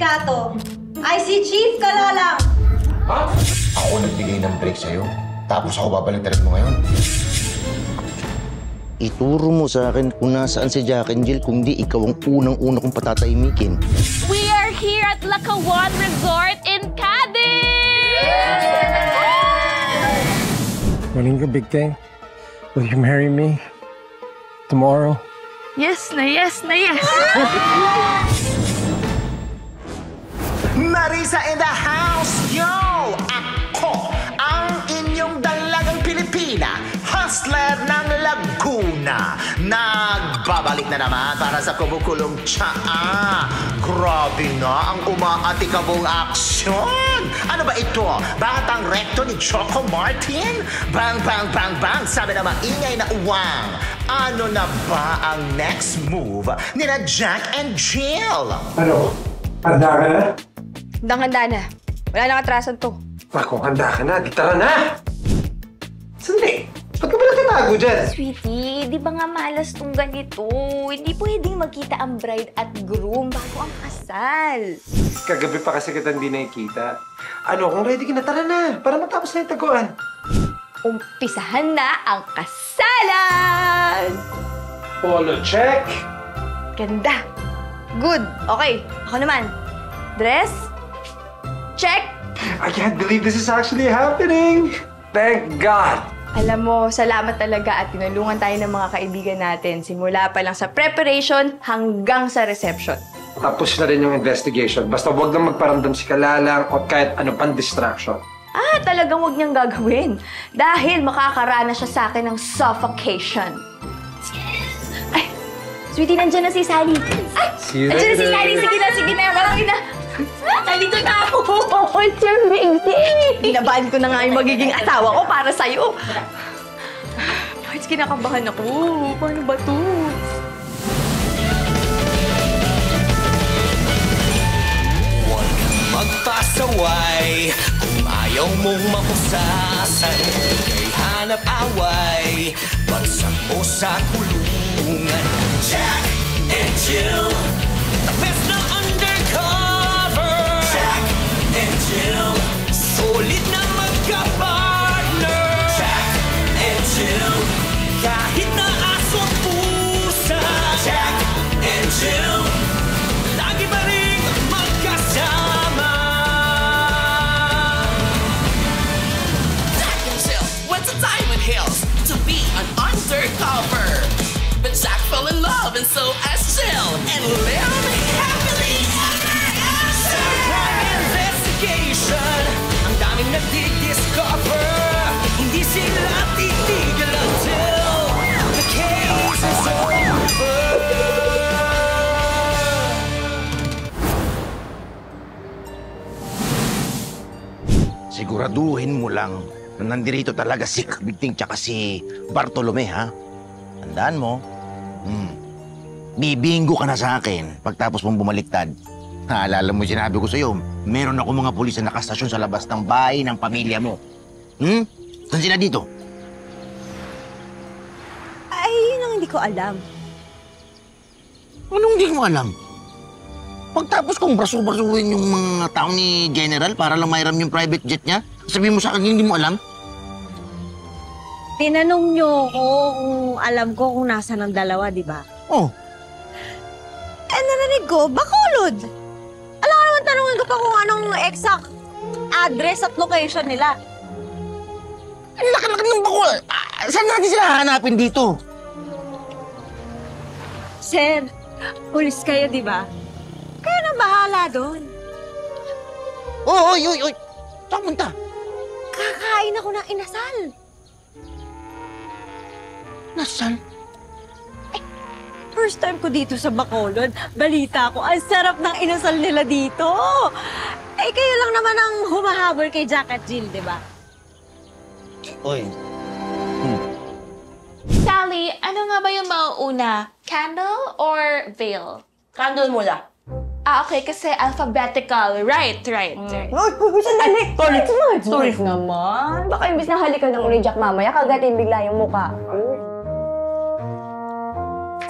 sindikato ay si Chief Kalalang. Ha? Ako nagbigay ng break sa'yo. Tapos ako babaliktarin mo ngayon. Ituro mo sa akin kung nasaan si Jack and Jill, kung di ikaw ang unang-una kong patatahimikin. We are here at Lacawan Resort in Cadiz! Morning, big thing. Will you marry me tomorrow? Yes na yes na yes! Marisa in the house, yo! Ako ang inyong dalagang Pilipina, hustler ng Laguna. Nagbabalik na naman para sa kumukulong tsaa. Grabe nga ang umaatikabong aksyon. Ano ba ito? Batang rekto ni Choco Martin? Bang, bang, bang, bang, sabi na maingay na uwang. Ano na ba ang next move ni na Jack and Jill? Ano? Handa ka na? Handang-handa na. Wala nang atrasan to. Ako, handa ka na. Di tara na! Sandali! Ba't ka ba nagtatago dyan? Sweetie, di ba nga malas tong ganito? Hindi pwedeng magkita ang bride at groom bago ang kasal. Kagabi pa kasi kita hindi nakikita. Ano, kung ready ka na, tara na! Para matapos na yung taguan. Umpisahan na ang kasalan! Polo check! Ganda! Good! Okay, ako naman. Dress? Check! I can't believe this is actually happening! Thank God! Alam mo, salamat talaga at tinulungan tayo ng mga kaibigan natin. Simula pa lang sa preparation hanggang sa reception. Tapos na rin yung investigation. Basta huwag lang magparamdam si Kalalang o kahit ano pang distraction. Talagang huwag niyang gagawin. Dahil makakaranas siya sa akin ng suffocation. Ay, sweetie, nandiyan na si Sally. Ay, nandiyan na si Sally. Sige na, marami na. Nandito na ako. It's your baby. Binabahan ko na nga yung magiging asawa ko para sa'yo. Bakit kinakabahan ako? Paano ba to? Huwag kang magpasaway kung ayaw mong mapusasan. Kay hanap away, bagsak mo sa kulungan. Jack and Jill, the best na undercover. Jack and Jill, solid na magka-partner. Jack and Jill, kahit na aso't pusa. Jack and Jill, lagi pa rin magkasama. Jack and Jill went to Diamond Hills to be an undercover. But Jack fell in love and so as Jill and lived happily ever after. Crime investigation, ang daming nagdi-discover. Hindi sila titigil until the case is over. Siguraduhin mo lang na nandirito talaga si Bigting tsaka si Bartolome, ha? Tandaan mo, bibinggo ka na sa akin pagtapos mong bumaliktad. Naalala mo sinabi ko sa'yo, meron ako mga pulis na nakastasyon sa labas ng bahay ng pamilya mo. Saan sila dito? Ay, yun ang hindi ko alam. Anong hindi mo alam? Pagtapos kong braso-brasuhin yung mga tao ni General para lang mairam yung private jet niya, sabihin mo sa akin hindi mo alam? Tinanong niyo ko kung alam ko kung nasa ng dalawa, di ba? Oh. Narinig ko, Bacolod. Alam ko naman, tanongin ko pa kung anong exact address at location nila. Ang laki-laki ng Bacol. Saan natin sila hahanapin dito? Sir, pulis kayo, di ba? Kayo na bahala doon. Oy! Saan punta? Kakain ako ng inasal. Nasaan? First time ko dito sa Bacolod. Balita ko, ang sarap ng inasal nila dito. Kayo lang naman ang humahabol kay Jack at Jill, di ba? Oy. Sally, ano nga ba yung mauuna? Candle or veil? Candle muna. Okay, kasi alphabetical. Right. Sandali! Tourist naman. Baka imbis na halikan ng uli Jack mamaya, kagatin bigla yung mukha.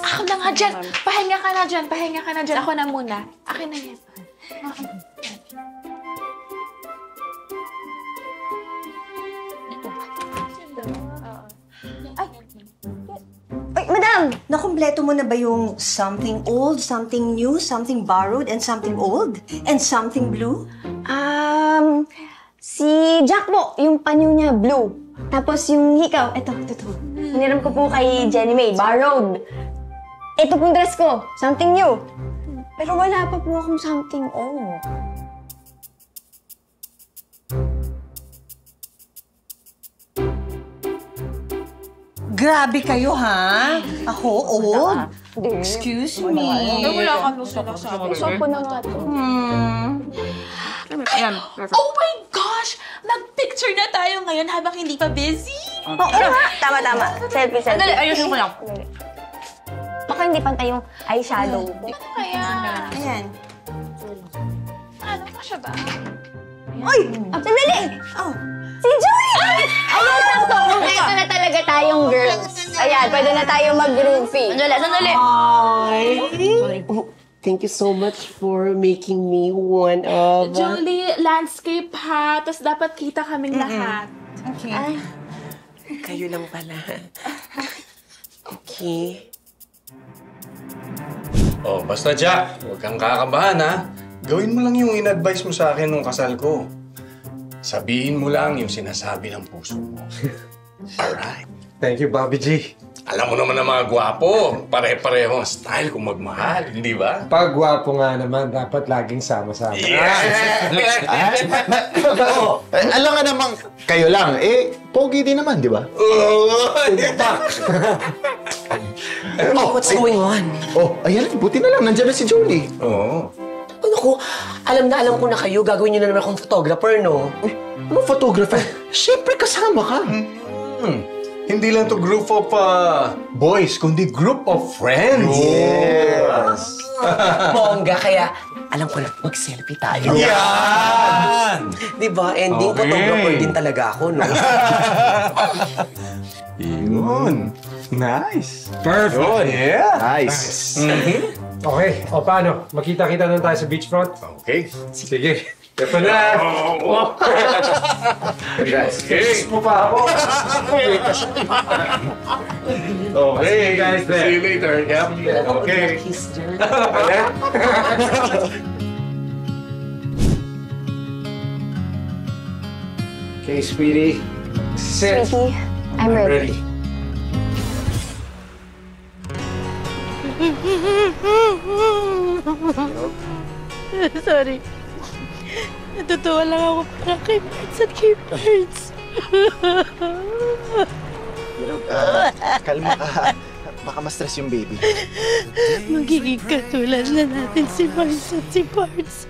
Ako na nga dyan. Pahinga ka na dyan. Ako na muna. Akin na yan. Ay, madam! Nakumpleto mo na ba yung something old, something new, something borrowed, and something old? And something blue? Si Jack po, yung panyo niya, blue. Tapos yung hikaw, ito. Hiniram ko po kay Jenny May, borrowed. Ito pong dress ko, something new. Pero wala pa po akong something old. Grabe kayo, ha? Ako, old? Excuse me. Wala ka nung sinasabi. Saan po na nga ito? Oh my gosh! Nag-picture na tayo ngayon habang hindi pa busy. Oo nga. Tama. Selfie. Sandali, ayusin ko lang. Baka hindi pantay yung eyeshadow. Ano kaya? Ayan. Ano pa siya ba? Uy! Sandali! Oh. Si Joy! Ayun lang po. Kompleto na talaga tayong girls. Ayan, pwede na tayo mag-groovy. Sandali. Oh, thank you so much for making me one of... Julie, landscape ha. Tapos dapat kita kaming lahat. Okay. Ay. Kayo lang pala. Okay. Oh, basta Jack, huwag kang kakabahan ha. Gawin mo lang yung in-advise mo sa akin nung kasal ko. Sabihin mo lang yung sinasabi ng puso mo. Alright. Thank you, Bobby G. Alam mo naman ang mga gwapo. Pare-pareho ang style kung magmahal, hindi ba? Pag gwapo nga naman, dapat laging sama-sama. Alam nga namang kayo lang. Pogi din naman, di ba? What's going on? Oh, ayan. Buti na lang. Nandiyan na si Julie. Oo. Ano ko, alam ko na kayo, gagawin niyo na naman akong photographer, no? Ano photographer? Siyempre kasama ka. Hindi lang to group of boys, kundi group of friends. Yes. Bongga, kaya alam ko na, mag-selfie tayo. Yan! Di ba? Ending photographer din talaga ako, no? Yun. Nice. Perfect. Yeah. Nice. Okay, o paano? Makita-kita na tayo sa beachfront? Okay. Sige. Ito na! Okay. mo pa ako. Okay, guys, there. See you later. Yep. Okay. Okay, sweetie. Sit. Sweetie, I'm ready. Sorry. Natutuwa lang ako para kay Birds at kay Birds. Kalma ka. Baka ma-stress yung baby. Magiging katulad na natin si Birds at si Birds.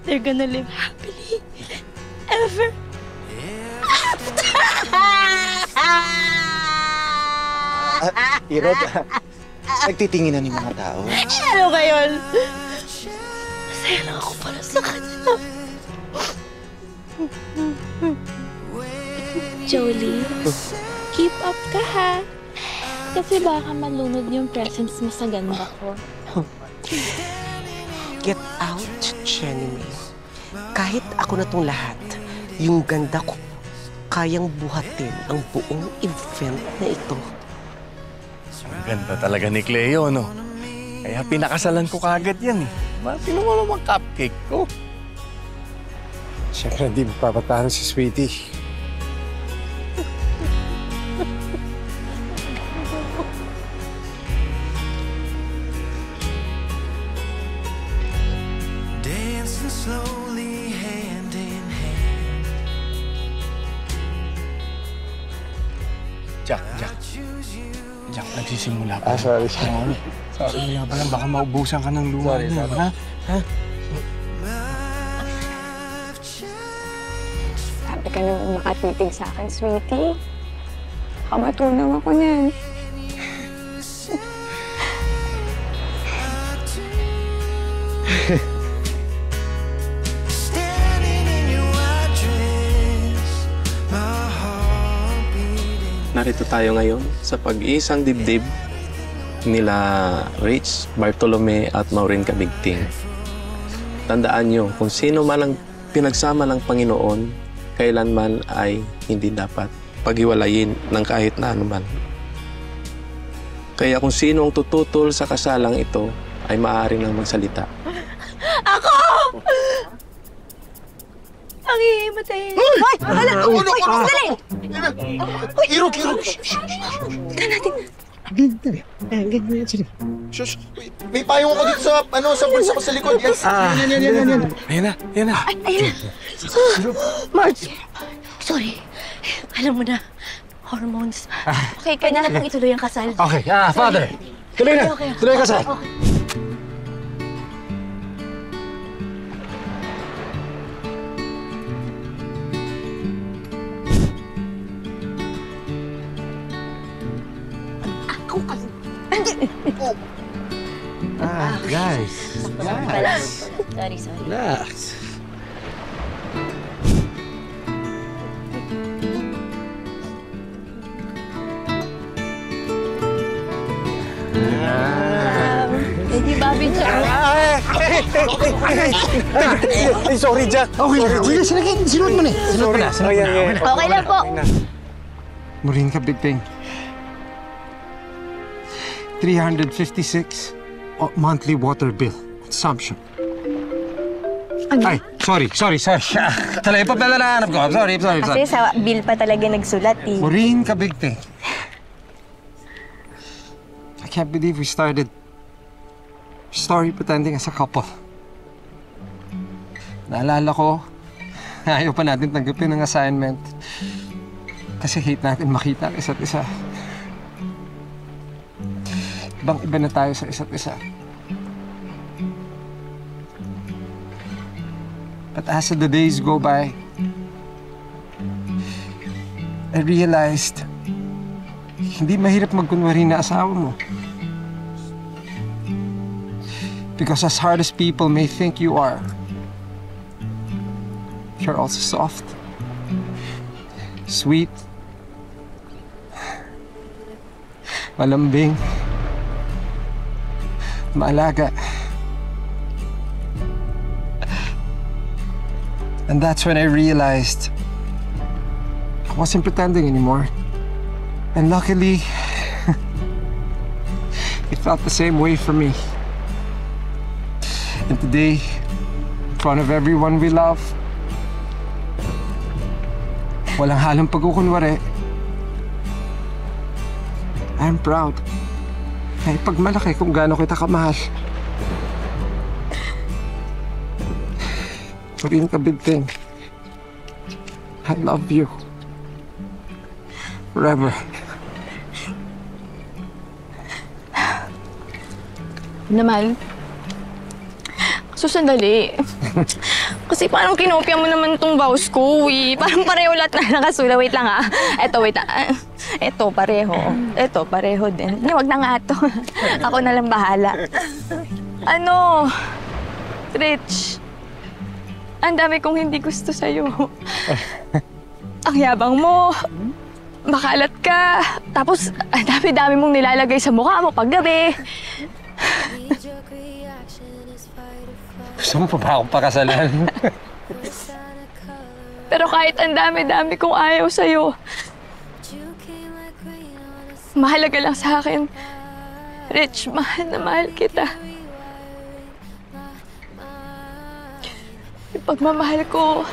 They're gonna live happily ever Irod, nagtitinginan yung mga tao. Ano ngayon? Masaya lang ako para sa kanila. Jolie, keep up ka ha. Kasi baka malunod yung presents mo sa ganda ko. Get out, Jenny May. Kahit ako na tong lahat, yung ganda ko, kayang buhatin ang buong event na ito. Ang ganda talaga ni Cleo, no? Kaya pinakasalan ko kagad yan, eh. Sino mo naman cupcake ko? Siyempre, hindi mapapatahan si Sweetie. Dancing slowly hand in hand. Jack. Jack, nagsisimula pa. Sorry. Sabi nga ba lang, baka maubusan ka ng luha na, ha? Sabi ka naman makatitig sa akin, sweetie. Kamatunaw ako niyan. Narito tayo ngayon sa pag-iisang dibdib nila Rich, Bartolome at Maureen Kabigting. Tandaan nyo, kung sino man ang pinagsama ng Panginoon, kailanman ay hindi dapat paghiwalayin ng kahit na anuman. Kaya kung sino ang tututol sa kasalang ito, ay maaari nang magsalita. Ako! Ang hihimatay. Hoy! Hala! Hoy! Sandali! Kirog! Tignan natin. Shush! May payong ako dito sa bulsa ko sa likod. Yan. Ayan na. Ayun na. Marge! Sorry. Alam mo na, hormones. Okay, kanya na pong ituloy ang kasal. Okay, Father. Tuloy na. Okay. Tuloy ka, sir. Guys. Sorry. Relax. Hindi, Bobby Jack. Sorry, Jack. Okay, sinuot mo na. Okay lang po. Maureen ka, big thing. 356 monthly water bill consumption. Ay, sorry. Talaga pa pala nahanap ko. Sorry. Kasi sa bill pa talaga nagsulat eh. Maureen ka, big thing. I can't believe we started story pretending as a couple. Naalala ko, ayaw pa natin tanggapin ang assignment. Kasi hate natin makita ang isa't isa. Ibang-iba na tayo sa isa't isa. But as the days go by, I realized hindi mahirap magkunwari na asawa mo. Because as hard as people may think you are, you're also soft, sweet, malambing, maalaga. And that's when I realized I wasn't pretending anymore. And luckily, it felt the same way for me. And today, in front of everyone we love, walang halong pagkukunwari, I'm proud. Ay pagmalaki kung gaano kita kamahal. Maureen ka, big thing. I love you. Forever. Naman. So, sandali. Kasi parang kinopya mo naman itong vows ko, eh. Parang pareho lahat na nakasula. Wait lang, ah. Wait lang. Eto, pareho. Eto, pareho din. Wag na nga ito. Ako na lang bahala. Ano? Rich. Ang dami kong hindi gusto sa'yo. Ang yabang mo. Makalat ka. Tapos, ang dami-dami mong nilalagay sa mukha mo paggabi. Gusto mo pa ba akong pakasalan? Pero kahit ang dami-dami kong ayaw sa'yo, mahalaga lang sa akin. Rich, mahal na mahal kita. Yung pagmamahal ko,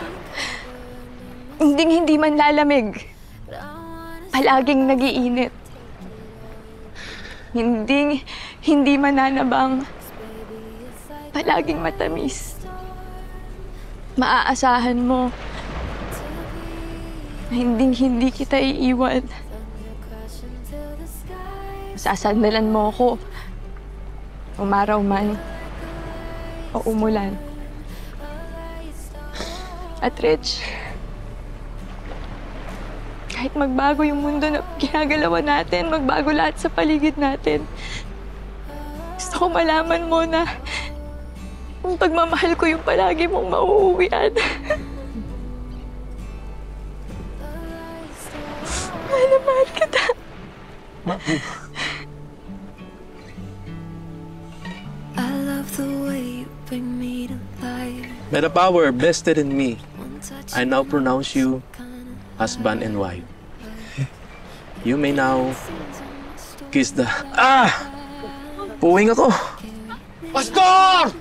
hindi man lalamig. Palaging nag-iinit. Hindi mananabang. Palaging matamis. Maaasahan mo na hindi kita iiwan. Sasandalan mo ako. Umaraw man o umulan. At Rich, kahit magbago yung mundo na ginagalawan natin, magbago lahat sa paligid natin, gusto ko malaman mo na yung pagmamahal ko yung palagi mong mauuwian. Mahal na mahal kita. I love the way you bring me to life. By the power vested in me, I now pronounce you husband and wife. You may now kiss the... Puwing ako! Pastor!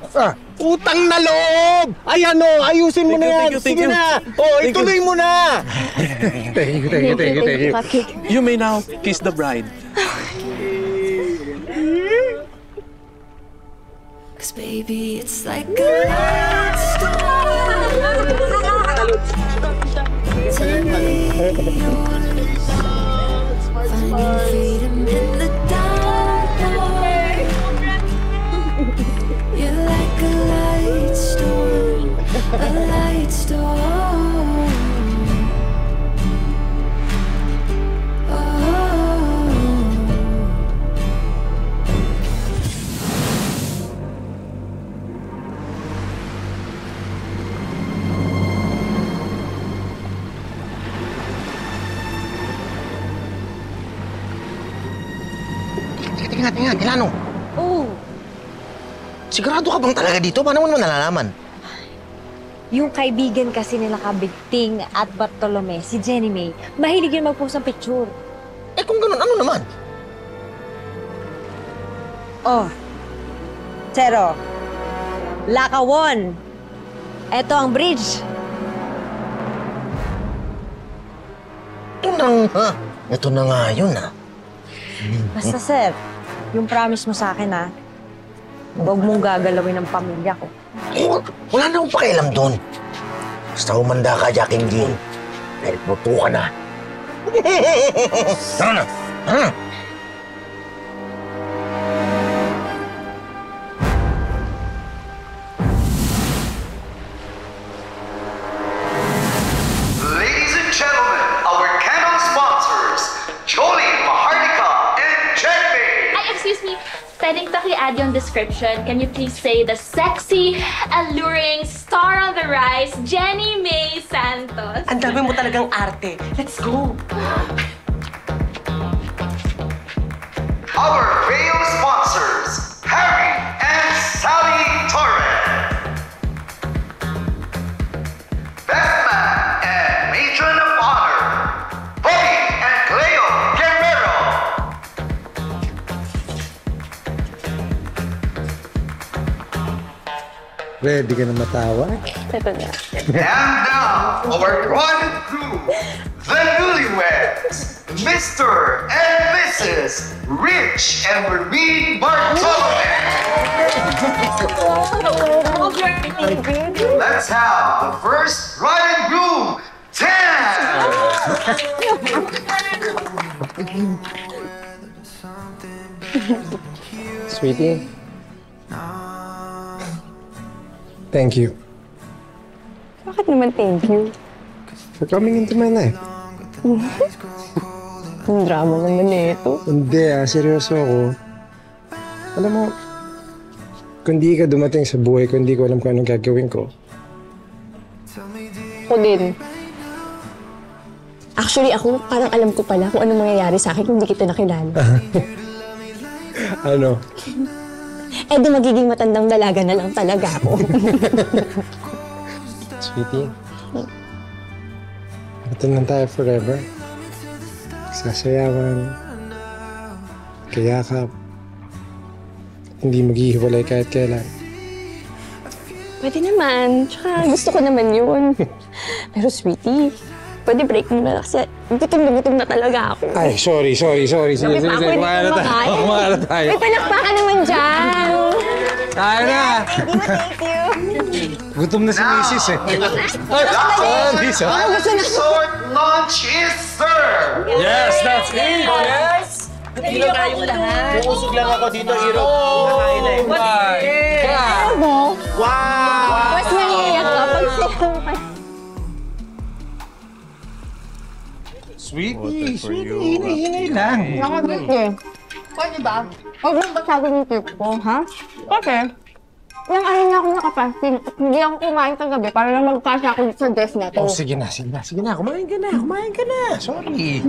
Utang na loob! Ayan o, ayusin mo na yan. Sige na. Ituloy mo na. Thank you. You may now kiss the bride. Cause baby, it's like a light storm. Finding freedom in the dark. You're like a light storm, a light storm. Tingnan, Delano. Oh, Sigurado ka bang talaga dito? Paano mo nalalaman? yung kaibigan kasi nila Kabigting at Bartolome, si Jenny May, mahilig yun mag-post ng picture. Eh kung ganun, ano naman? Oh, Chero, Lakawon, eto ang bridge. Ito na nga yun, Basta sir, yung promise mo sa akin huwag mong gagalawin ng pamilya ko. Wala na akong pakialam doon. Basta umanda ka, Jackie Jean. Dahil puto ka na. Tara na! Ladies and gentlemen, our candle sponsors, Jolie, Maharlika, and Jenny. Excuse me. Pwedeng paki-add yung description. Can you please say the sexy, alluring, star on the rise, Jenny May Santos? Ang dami mo talagang arte. Let's go! Our veil sponsors, Harry and Sally Torres. Best Man and Matron of Honor, Bobby and Cleo Guerrero. Ready ka na matawa? Ito na. And now, our grand crew, the newlyweds, Mr. and Mrs. Rich and Marie Bartolome. Let's have the first bride and groom, Sweetie. Thank you Bakit naman thank you? for coming into my life. Ang drama naman ito. Hindi seryoso ako. Alam mo, kung di ka dumating sa buhay ko, hindi ko alam kung anong gagawin ko. Ako din. Actually, ako parang alam ko pala kung anong mangyayari sa akin kung hindi kita nakilala. Ano? Eh di magiging matandang dalaga na lang talaga ako. Sweetie, ito lang tayo forever. Sasayawan, kayakap, hindi maghihiwalay kahit kailan. Pwede naman. Tsaka gusto ko naman yun. Pero sweetie, pwede break mo na kasi gutom na talaga ako. Ay, sorry. Sige, Kumain na tayo. May palakpakan naman dyan. Tayo na! Thank you. Gutom na si Mrs. Resort lunch is served. Yes, that's it! Yes! Dito tayong lahat. Uusog lang ako dito, Hiro. Nakain na eh. Alam mo? Wow! Mas naiiyak ka pag sinabi. Sweetie, hinay lang. Nakabit eh. Pwede ba? Huwag mong basagin yung tip ko, ha? Kasi, yung araw na ako nakapasting at hindi ako kumain kagabi para lang magpasa ako sa desk na to. Oh, sige na. Kumain ka na. Sorry.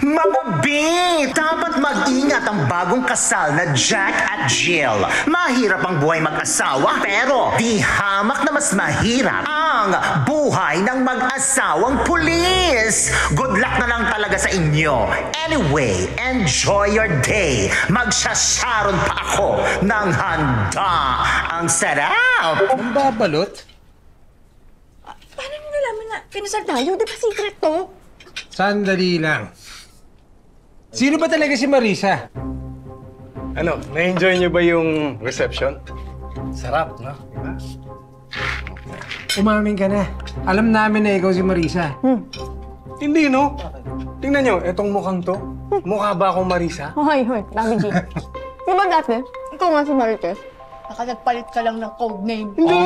Mabubi! Dapat mag-ingat ang bagong kasal na Jack at Jill. Mahirap ang buhay mag-asawa, pero di hamak na mas mahirap ang buhay ng mag-asawang pulis. Good luck na lang talaga sa inyo. Anyway, enjoy your day. Magsasharon pa ako ng handa. Ang sarap! Ang babalot? Paano nyo nalaman na pinasal tayo? Di ba secret to? Sandali lang. Sino ba talaga si Marisa? Ano, na-enjoy niyo ba yung reception? Sarap, no? Diba? Umamin ka na. Alam namin na ikaw si Marisa. Hindi, no? Tingnan niyo, etong mukhang to. Mukha ba akong Marisa? Hoy, Dami G. Di ba dati, ikaw nga si Marites? Baka nagpalit ka lang ng codename. Hindi!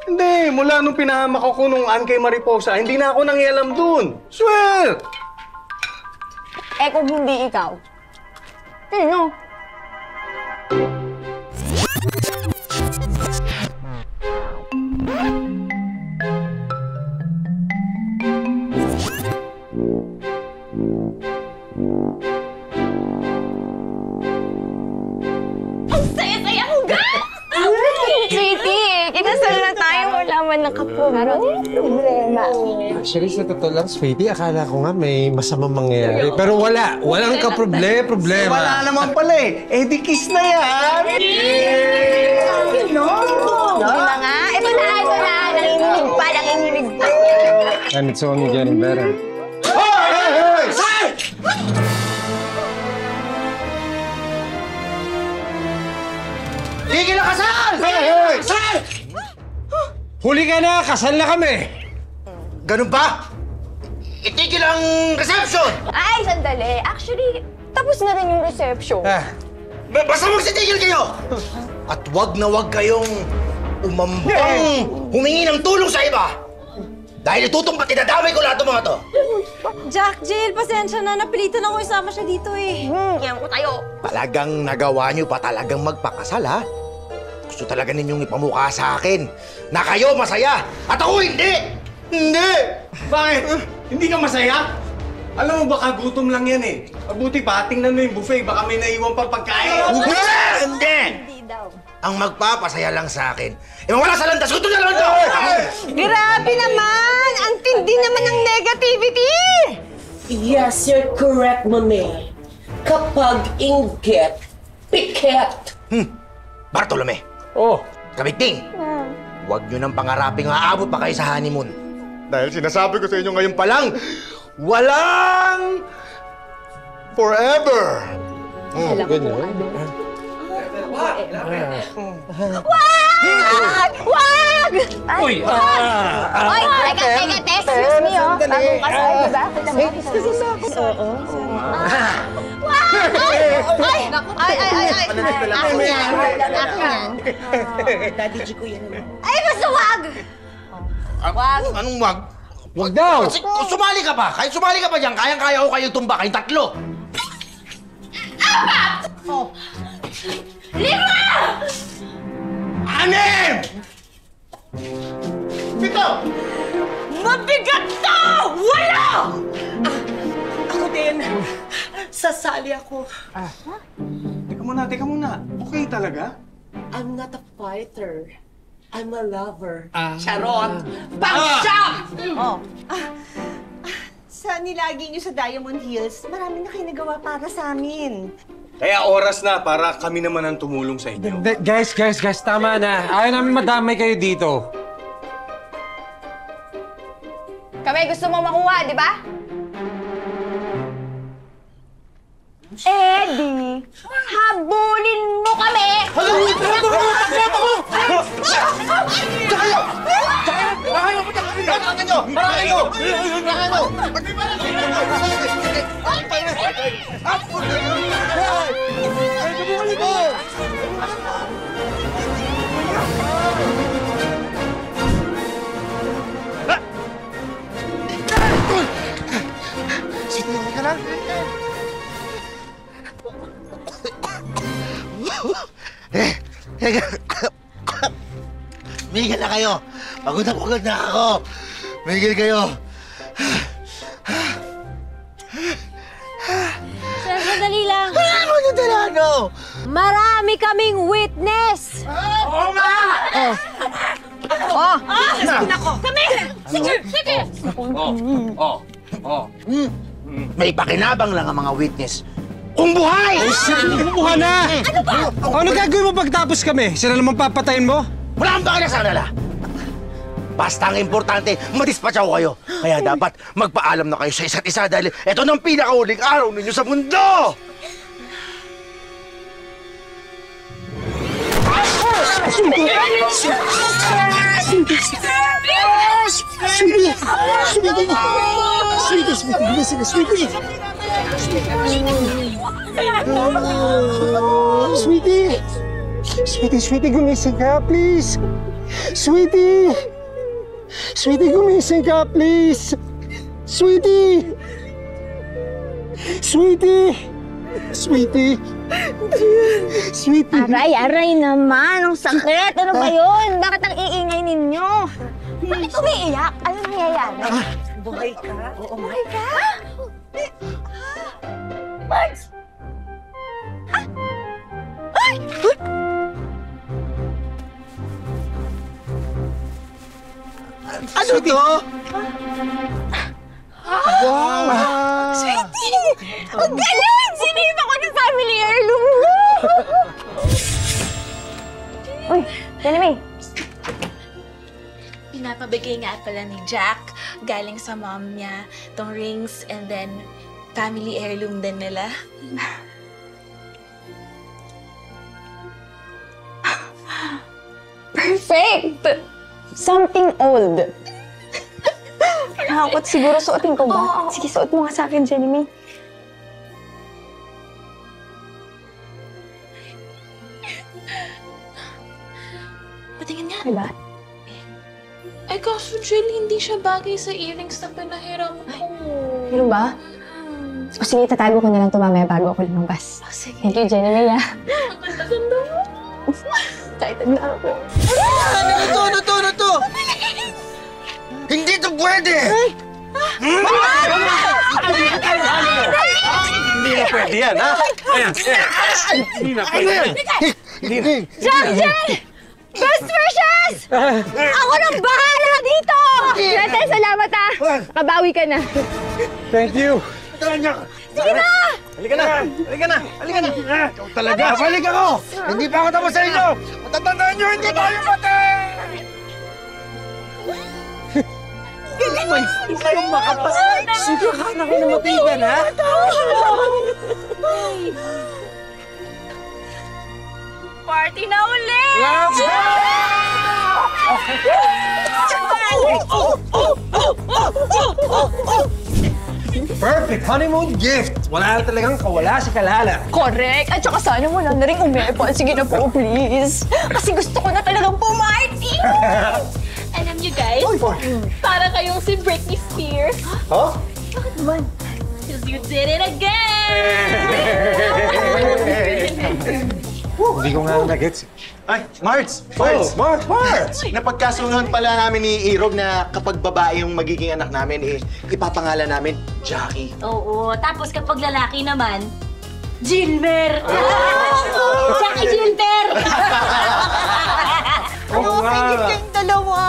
Hindi! Mula nung pinahamak ako nung kay Mariposa, hindi na ako nangialam dun. Swear! Eh kung hindi ikaw, sino? Ang saya-saya ko, guys! Sweetie, kinasal na tayo. Wala man problema. Actually, sa totoo lang, sweetie, akala ko nga may masamang mangyayari. Pero wala. Walang problema. Wala naman pala eh. Eh di kiss na yan! No! Ito na nga. Ito na. Nanginginig pa. And it's only getting better. Tigil ang kasal! Kasal! Huli ka na! Kasal na kami! Ganun ba? Itigil ang reception! Ay, sandali. Actually, tapos na rin yung reception. Basta magsitigil kayo! At wag na wag kayong umambang humingi ng tulong sa iba! Dahil itutong pati nadamay ko lahat ng mga to! Jack, Jill, pasensya na. Napilitan ako isama siya dito eh. Yan ko tayo. Talagang nagawa niyo pa talagang magpakasal, ha? Gusto talaga ninyong ipamukha sa akin na kayo masaya at ako hindi! Hindi! Bakit? Hindi ka masaya? Alam mo, baka gutom lang yan eh. Mabuti pa, tingnan mo yung buffet. Baka may naiwan pang pagkain. Hindi! Ang magpapasaya lang sa akin, wala sa landas. Gusto na lang ito! Grabe naman! Ang tindi naman ng negativity! Yes, you're correct, Mami. Kapag inggit, piket. Bartolome! Oh! Kabigting! Huwag nyo nang pangaraping aabot pa kayo sa honeymoon. Dahil sinasabi ko sa inyo ngayon pa lang, walang forever! Ganyan. Wag! Uy! Oy, teka, excuse me, oh. Bagong kasal, diba? Ay! Akin yan. Daddy G ko yan. Ay, basta wag! Wag? Anong wag? Wag daw! Sumali ka pa! Kahit sumali ka pa dyan, kayang-kaya ko kayong tumba, kayong tatlo! Lima! Anim! Pito! Mabigat to! Wala! Ako din. Sasali ako. Teka muna. Okay talaga? I'm not a fighter. I'm a lover. Charot! Sa nilagi niyo sa Diamond Hills, marami na kayo nagawa para sa amin. Kaya oras na para kami naman ang tumulong sa inyo. Guys, tama na. Ayaw namin madamay kayo dito. Kami gusto mo makuha, di ba? Eddie, habulin mo kami! Migil na kayo! Pagod na ako! Migil kayo! Marami kaming witness! Oo nga! Sige na ko! Kami! Sige! Sige! May pakinabang lang ang mga witness. Kung buhay! Kumuha na! Ano ba? Ano gagawin mo pagtapos kami? Sila naman papatayin mo? Wala kang pakila sa kanila! Basta ang importante, madispatch ako kayo. Kaya dapat magpaalam na kayo sa isa't isa dahil ito na ang pinakahuling araw ninyo sa mundo! Sweetie, gumising ka, please. Sweetie, gumising ka, please. Sweetie. Aray naman. Ang sakit. Ano ba yun? Bakit ang iingay ninyo? Bakit umiiyak? Ano nangyayari? Buhay ka? Oo, Buhay ka? Max! Ay! Ano to? Wow! Sweetie! Ang galing! Sinave ako ng family heirloom mo! Uy, Jenny. Pinapabigay nga pala ni Jack, galing sa mom niya, tong rings and then family heirloom din nila. Perfect! Something old. Nakakot siguro suotin ko ba? Sige, suot mo nga sa akin, Jenny May. Patingin nga. Diba? Ay, kaso Jill, hindi siya bagay sa earrings na pinahiram ko. Ano ba? O sige, tatago ko na lang ito mamaya bago ako lumabas. Oh, sige. Thank you, Jenny May, ah. Ang ganda-ganda mo. Excited na ako. Ano to? Hindi to pwede! Hindi na pwede yan, ha? Ayan. Hindi na pwede. Jack! Best wishes! Ako nang bahala dito! Nete, salamat, ah. Kabawi ka na. Thank you. Sige na! Halika na! Ikaw talaga! Balik ako! Hindi pa ako tapos sa inyo! Matatandaan nyo, hindi tayo patay! Galing mo! Hindi kayo makapasal! Sige, akala ko namatay ka na! Party na ulit! Let's go! Perfect honeymoon gift! Wala na talagang kawala si Kalala. Correct! At saka sana wala na rin umepon. Sige na po, please. Kasi gusto ko na talagang pumarty! Alam niyo guys, para kayong si Britney Spears. Huh? Bakit naman? Because you did it again! Hindi ko nga nag-gets. Ay, Marts! Marts! Napagkasunuhan pala namin ni Irog na kapag babae yung magiging anak namin, ipapangalan namin Jackie. Oo, tapos kapag lalaki naman, Gilmer! Jackie Gilmer! Oo nga! Kayong dalawa!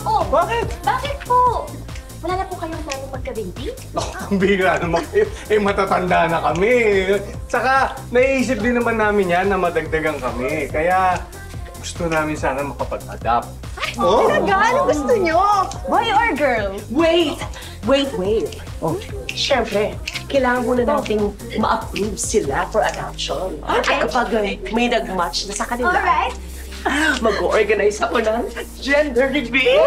Oh, bakit? Bakit po? Wala na po kayong plano magka-baby? Ang bira naman kayo. Matatanda na kami. Tsaka, naiisip din naman namin yan na madagdagan kami. Kaya, gusto namin sana makapag-adapt. Talaga? Ano gusto nyo? Boy or girl? Wait! Oh, siyempre, kailangan muna nating ma-approve sila for adoption. Okay. At kapag may nag-match na sa kanila, Alright. mag-organize ako ng gender reveal!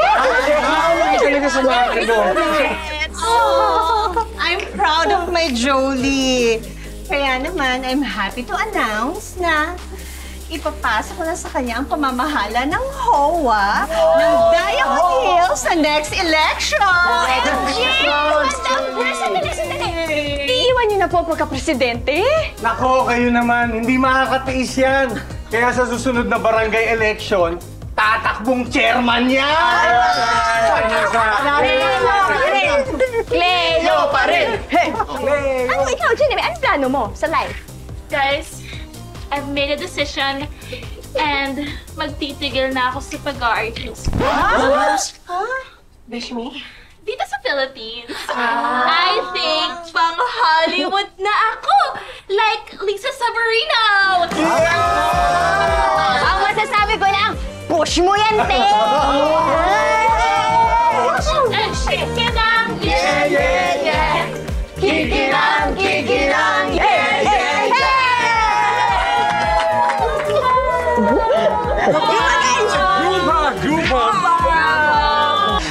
Talaga sa mga Oh, I'm proud of my Jolie. Kaya naman, I'm happy to announce na ipapasa ko na sa kanya ang pamamahala ng HOA ng Diamond Hills sa next election. Sandali! Iiwan niyo na po pagka-presidente? Nako, kayo naman. Hindi makakatiis yan. Kaya sa susunod na barangay election, tatakbong chairman yan! Cleo pa rin! Ano ikaw, Jenny? Anong plano mo sa life? Guys, I've made a decision and magtitigil na ako sa pag-artist. Beshmi? Dito sa Philippines. I think pang Hollywood na ako. Like Lisa Sabarino. Ang masasabi ko lang, push mo yan, te! Kikinang, yeah, yeah, yeah! Kikinang, kikinang, yeah, yeah, yeah!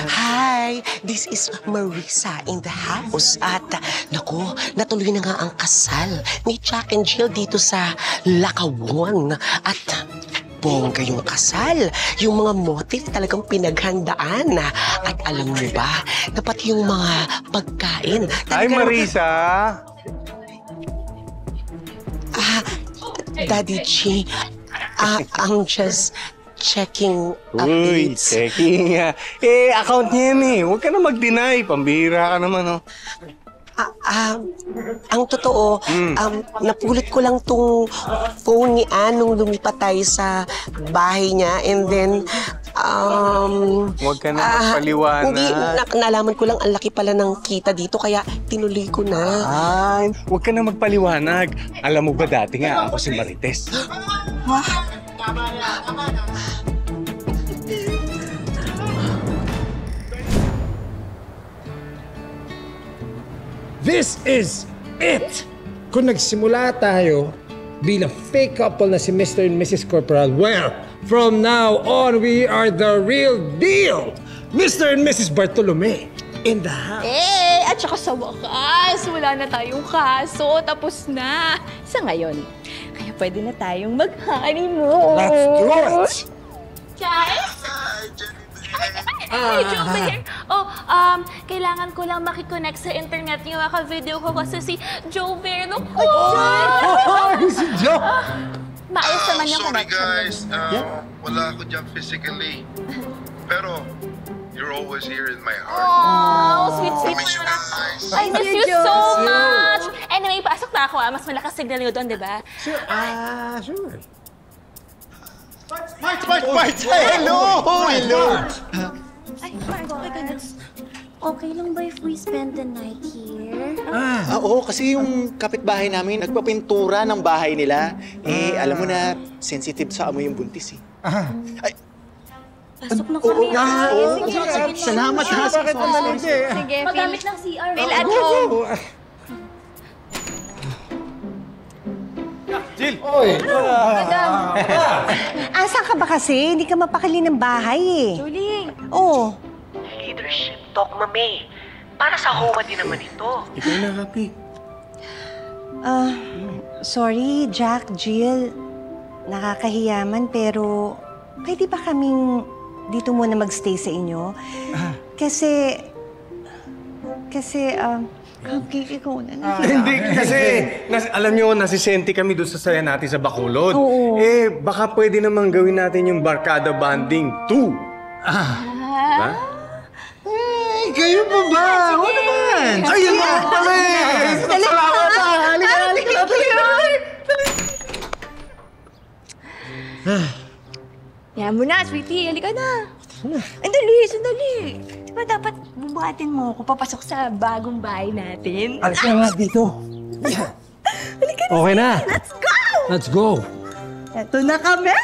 Hi, this is Marisa in the house. At naku, natuloy na nga ang kasal ni Jack and Jill dito sa Lakawan. At bongga yung kasal. Yung mga motif talagang pinaghandaan. At alam mo ba, na pati yung mga pagkain. Hi, Marisa! Daddy G, I'm just checking Uy, updates. checking. Account niya yan eh. Huwag ka na mag-deny. Pambihira ka naman, oh. Ang totoo, napulot ko lang tong phone ni Ann nung lumipat tayo sa bahay niya. And then, Huwag ka na magpaliwanag. Hindi, nalaman ko lang ang laki pala ng kita dito, kaya tinuloy ko na. Ay, huwag ka na magpaliwanag. Alam mo ba dati nga ako si Marites? This is it! Kung nagsimula tayo bilang fake couple na si Mr. and Mrs. Corporal, well, from now on, we are the real deal! Mr. and Mrs. Bartolome in the house. At saka sa wakas, wala na tayong kaso, tapos na. Sa ngayon, kaya pwede na tayong mag-honeymoon. Let's do it! Guys? Hey, Jover! Kailangan ko lang makikonnect sa internet yung video ko kasi si Jover, no? Si Joe! Maayos naman yung Sorry connection. guys, wala ako dyan physically. Pero, you're always here in my heart. Oh, sweet, I sweet. miss you guys. I miss you so much! Anyway, pasok na ako. Mas malakas signal nyo doon, di ba? Sure. Sure. Mart! Hello! Hello! Ay, Mark, oh my goodness. Okay lang ba if we spend the night here? Oo, kasi yung kapitbahay namin, nagpapintura ng bahay nila. Alam mo na, sensitive sa amoy yung buntis eh. Pasok na kami. Sige. Salamat ha. Sige, Magamit ng CR. feel at home. Jill! Oy! Asan ka ba kasi? Hindi ka mapakali ng bahay eh. Julie! Oo. Leadership talk, mami. Para sa HOA din naman ito. Ikaw na, Happy. Sorry, Jack, Jill. Nakakahiyaman pero pwede ba kaming dito muna magstay sa inyo? Kasi, cupcake ikaw na. Hindi, kasi alam nyo, nasisenti kami doon sa saya natin sa Bacolod. Oo. Baka pwede naman gawin natin yung Barkada Banding 2. Diba? Kayo pa ba? Oo naman! Ayun na pala eh! Salamat ha! Halika! Yan mo na, sweetie. Halika na. Sandali. Diba dapat bubuhatin mo ako papasok sa bagong bahay natin? Alis na nga dito. Halika na. Okay na. Let's go! Ito na kami!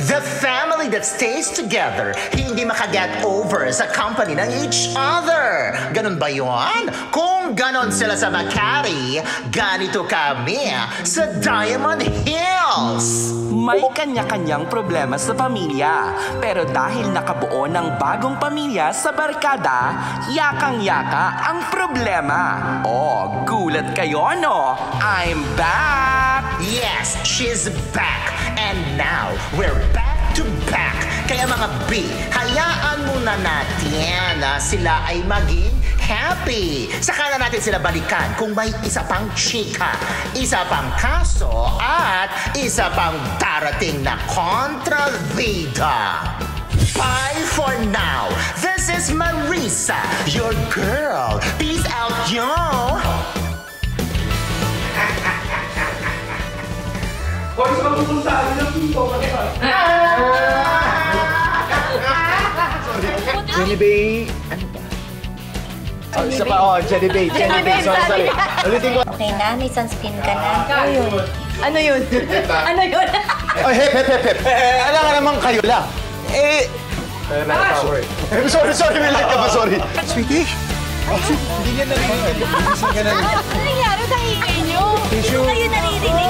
The family that stays together, hindi makaget over sa company ng each other. Ganon ba yun? Kung ganon sila sa Makati, ganito kami sa Diamond Hills. May kanya-kanyang problema sa pamilya. Pero dahil nakabuo ng bagong pamilya sa barkada, yakang-yaka ang problema. Oh, gulat kayo, no? I'm back! Yes, she's back. And now, we're back to back. Kaya mga B, hayaan muna natin na sila ay maging happy. Saka na natin sila balikan kung may isa pang chika, isa pang kaso, at isa pang darating na kontrabida. Bye for now. This is Marisa, your girl. Peace out, yo! Boys, mapupunta ng pinto. Jenny Bay, ano ba? Oh, isa pa, Jenny Bay. Sorry. Ulitin ko. Okay na, may sunscreen ka na. Ano yun? Ano yun? Oh, hep. Alam ka naman kayo lang. Sorry, may light ka pa, sorry. Sweetie? Hindi niya narinig. Gising ka na. Ano nangyari sa ingay niyo? Tissue. Kayo naririnig.